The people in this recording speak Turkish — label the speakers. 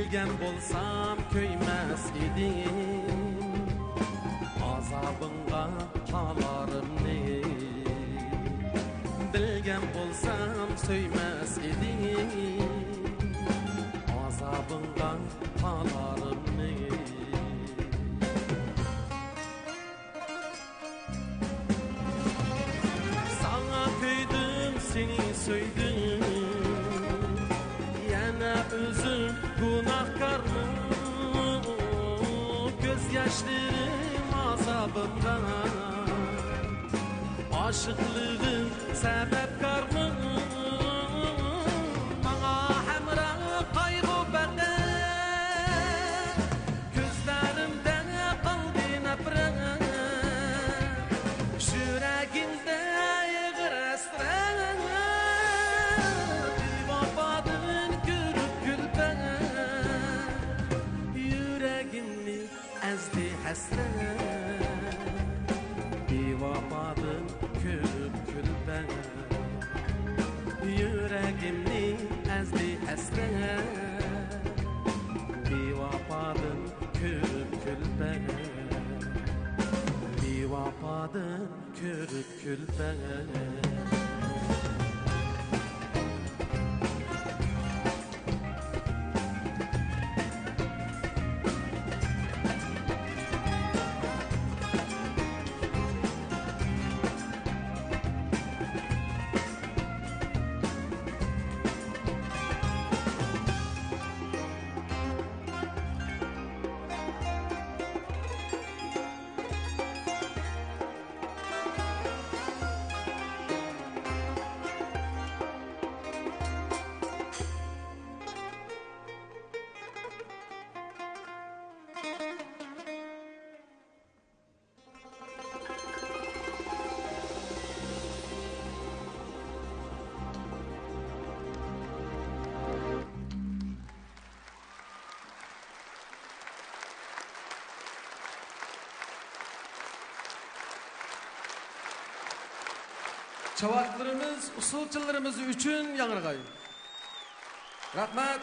Speaker 1: Bilgen bolsam köymes idim, azabınga kalarım ne? Bilgen bolsam söymes idim, azabınga kalarım ne? Sana kıydım, seni söyledim, yana özüm günahkarım, gözyaşlarım azabımdan, aşıklığım sebepkarım, bana hemrah kaygı beder, gözlerimden kaldı nefret, yüreğimde yığır esrar, bir vefadın görüp gülben, yüreğimni ezdi hasret, bir vefadın görüp gülben, yüreğimni ezdi hasret, bir vefadın görüp gülben, bir vefadın görüp gülben. Çavaklarımız, usulçularımız üçün yanırgay. Rahmet.